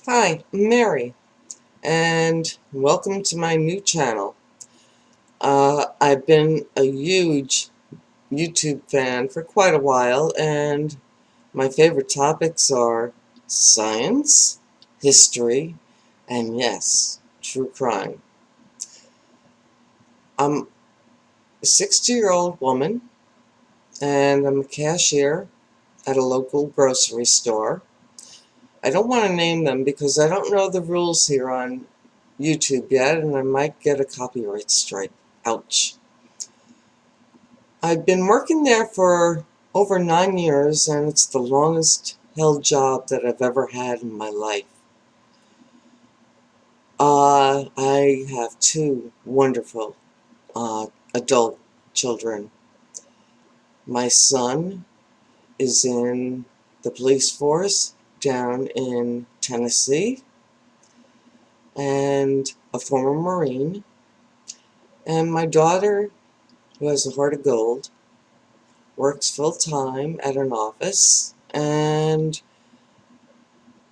Hi, I'm Mary, and welcome to my new channel. I've been a huge YouTube fan for quite a while, and my favorite topics are science, history, and yes, true crime. I'm a 60-year-old woman, and I'm a cashier at a local grocery store. I don't want to name them because I don't know the rules here on YouTube yet, and I might get a copyright strike. Ouch. I've been working there for over 9 years, and it's the longest held job that I've ever had in my life. I have two wonderful adult children. My son is in the police force down in Tennessee, and a former Marine. And my daughter, who has a heart of gold, works full-time at an office, and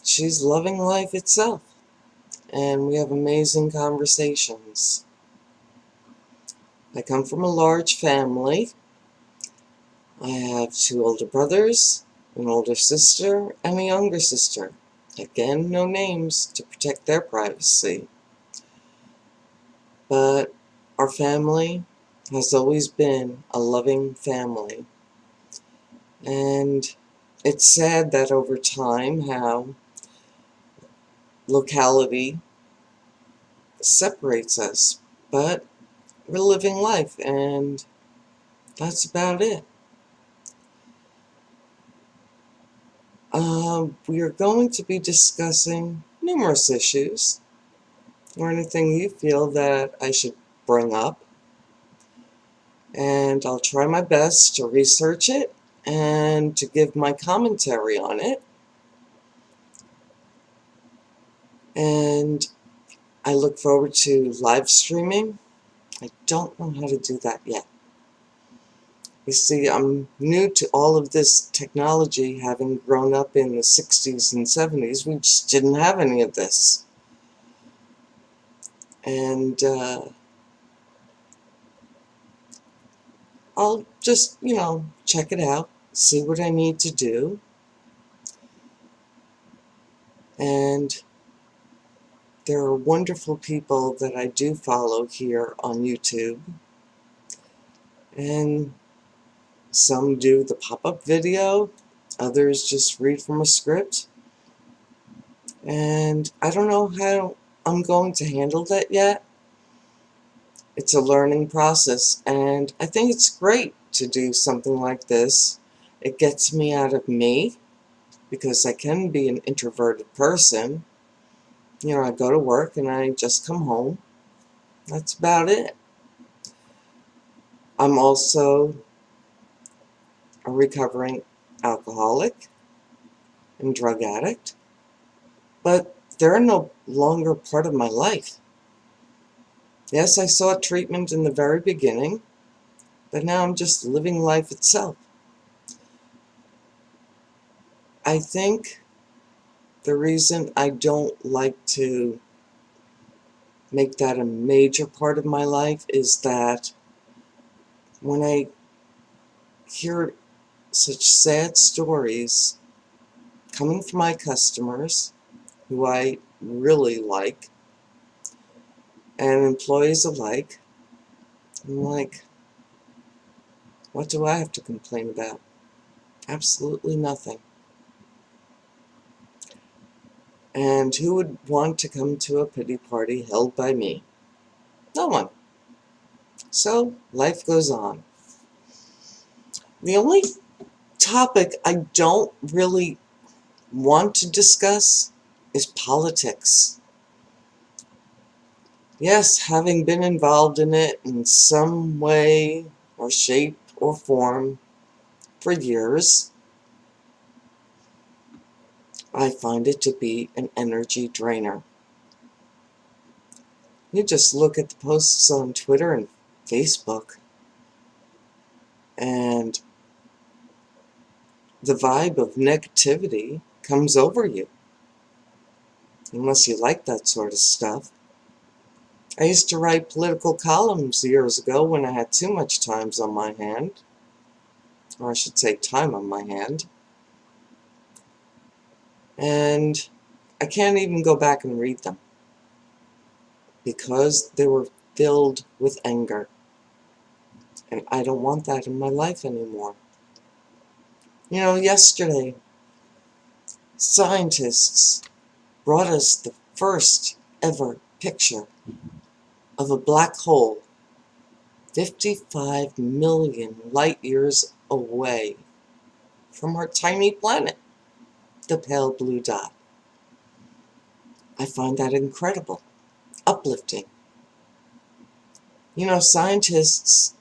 she's loving life itself. And we have amazing conversations. I come from a large family. I have two older brothers, an older sister, and a younger sister. Again, no names to protect their privacy. But our family has always been a loving family. And it's sad that over time how locality separates us. But we're living life, and that's about it. We are going to be discussing numerous issues, or anything you feel that I should bring up, and I'll try my best to research it and to give my commentary on it. And I look forward to live streaming. I don't know how to do that yet. You see, I'm new to all of this technology, having grown up in the 60s and 70s. We just didn't have any of this. And I'll just, check it out, see what I need to do. And there are wonderful people that I do follow here on YouTube. And some do the pop-up video, others just read from a script. And I don't know how I'm going to handle that yet. It's a learning process, and I think it's great to do something like this. It gets me out of me, because I can be an introverted person. I go to work and I just come home. That's about it. I'm also a recovering alcoholic and drug addict, but they're no longer part of my life. Yes, I sought treatment in the very beginning, but now I'm just living life itself. I think the reason I don't like to make that a major part of my life is that when I hear such sad stories coming from my customers, who I really like, and employees alike, I'm like, what do I have to complain about? Absolutely nothing. And who would want to come to a pity party held by me? No one. So life goes on. The only topic I don't really want to discuss is politics. Yes, having been involved in it in some way or shape or form for years, I find it to be an energy drainer. You just look at the posts on Twitter and Facebook, and the vibe of negativity comes over you. unless you like that sort of stuff. I used to write political columns years ago when I had too much time on my hand, or I should say time on my hand, and I can't even go back and read them because they were filled with anger, and I don't want that in my life anymore. You know, yesterday, scientists brought us the first ever picture of a black hole 55 million light years away from our tiny planet, the pale blue dot. I find that incredible, uplifting. You know, scientists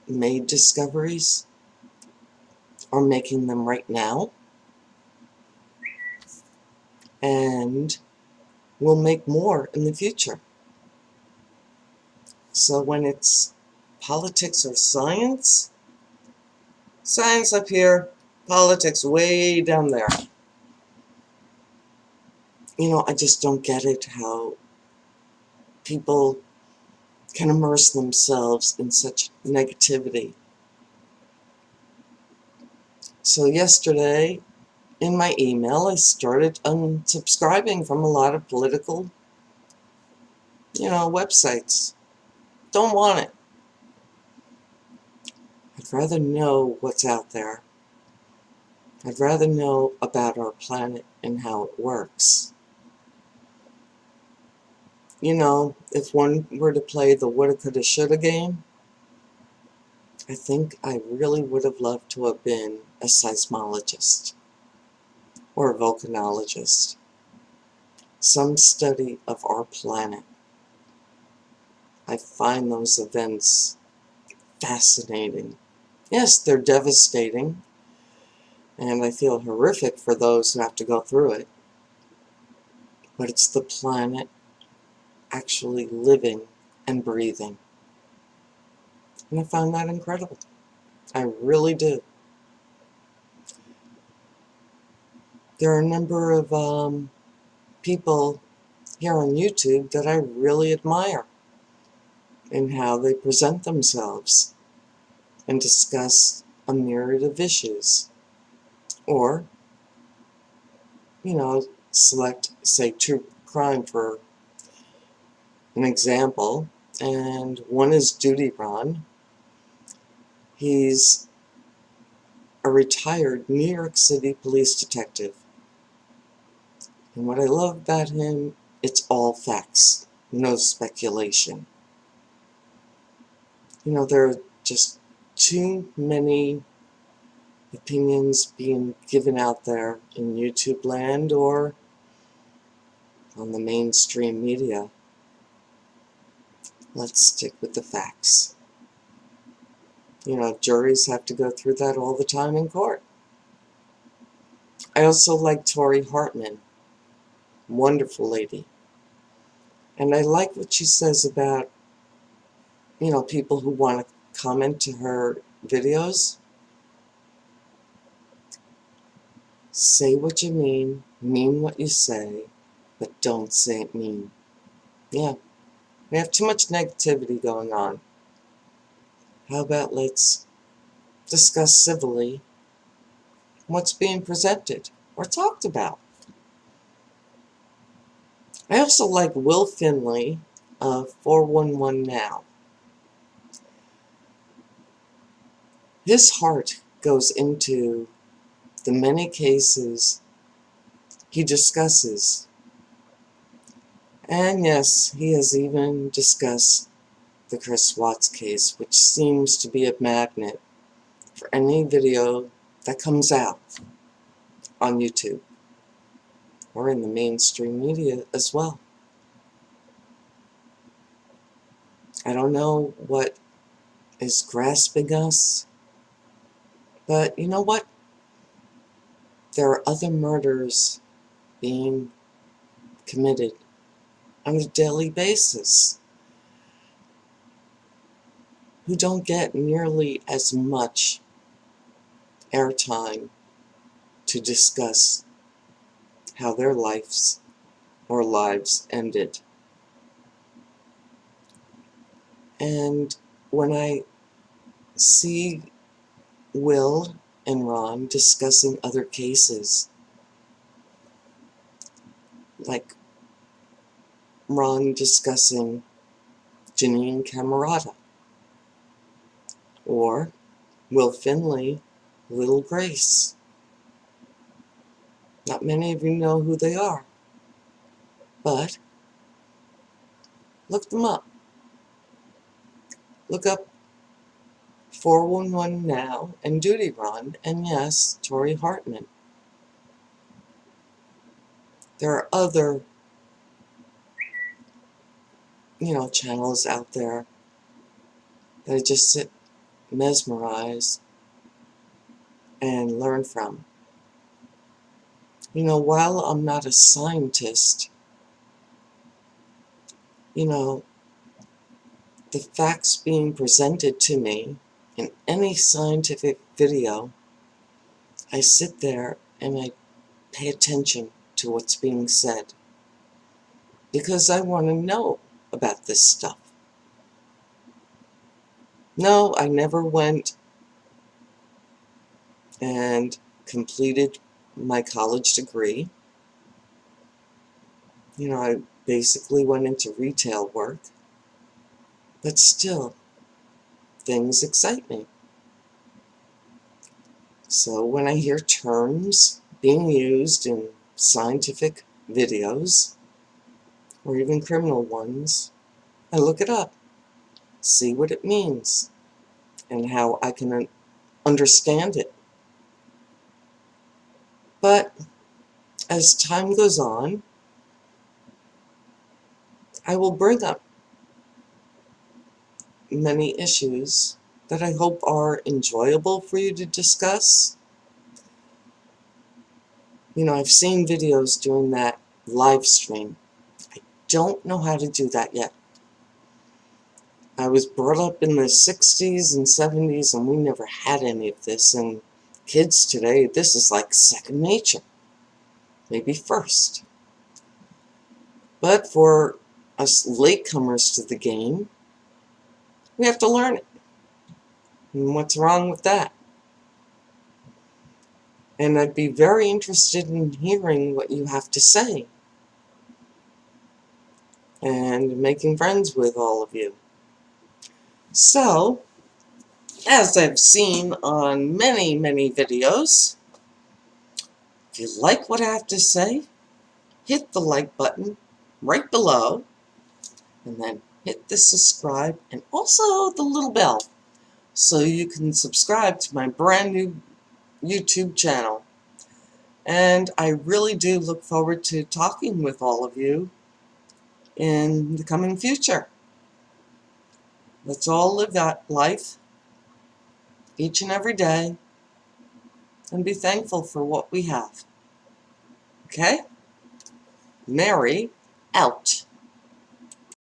made discoveries, are making them right now, and will make more in the future. So when it's politics or science, science up here, politics way down there. You know, I just don't get it how people can immerse themselves in such negativity. So yesterday, in my email, I started unsubscribing from a lot of political, websites. Don't want it. I'd rather know what's out there. I'd rather know about our planet and how it works. You know, if one were to play the woulda, coulda, shoulda game, I think I really would have loved to have been a seismologist or a volcanologist. Some study of our planet. I find those events fascinating. Yes, they're devastating, and I feel horrific for those who have to go through it. But it's the planet actually living and breathing. And I find that incredible. I really do. There are a number of people here on YouTube that I really admire in how they present themselves and discuss a myriad of issues. Or, select, say, true crime for an example. And one is Duty Ron. He's a retired New York City police detective. And what I love about him, it's all facts, no speculation. You know, there are just too many opinions being given out there in YouTube land or on the mainstream media. Let's stick with the facts. You know, juries have to go through that all the time in court. I also like Tori Hartman. Wonderful lady. And I like what she says about, people who want to comment to her videos. Say what you mean what you say, but don't say it mean. Yeah, we have too much negativity going on. How about let's discuss civilly what's being presented or talked about. I also like Will Finley of 411 Now. His heart goes into the many cases he discusses. And yes, he has even discussed the Chris Watts case, which seems to be a magnet for any video that comes out on YouTube or in the mainstream media as well. I don't know what is grasping us, but you know what? There are other murders being committed on a daily basis who don't get nearly as much airtime to discuss how their lives ended. And when I see Will and Ron discussing other cases, like Ron discussing Janine Camerata, or Will Finley, Little Grace. Not many of you know who they are, but look them up. Look up 411 Now and Duty Run, and yes, Tori Hartman. There are other, channels out there that I just sit mesmerized and learn from. While I'm not a scientist, the facts being presented to me in any scientific video, I sit there and I pay attention to what's being said, because I want to know about this stuff. No, I never went and completed my college degree. I basically went into retail work, but still, things excite me. So when I hear terms being used in scientific videos, or even criminal ones, I look it up, see what it means, and how I can understand it. But as time goes on, I will bring up many issues that I hope are enjoyable for you to discuss. I've seen videos doing that live stream. I don't know how to do that yet. I was brought up in the 60s and 70s, and we never had any of this, and kids today, this is like second nature, maybe first. But for us latecomers to the game, we have to learn it. And what's wrong with that? And I'd be very interested in hearing what you have to say and making friends with all of you. So, as I've seen on many, many videos, if you like what I have to say, hit the like button right below, and then hit the subscribe and also the little bell so you can subscribe to my brand new YouTube channel. And I really do look forward to talking with all of you in the coming future. Let's all live that life each and every day and be thankful for what we have. Okay? Mary, out.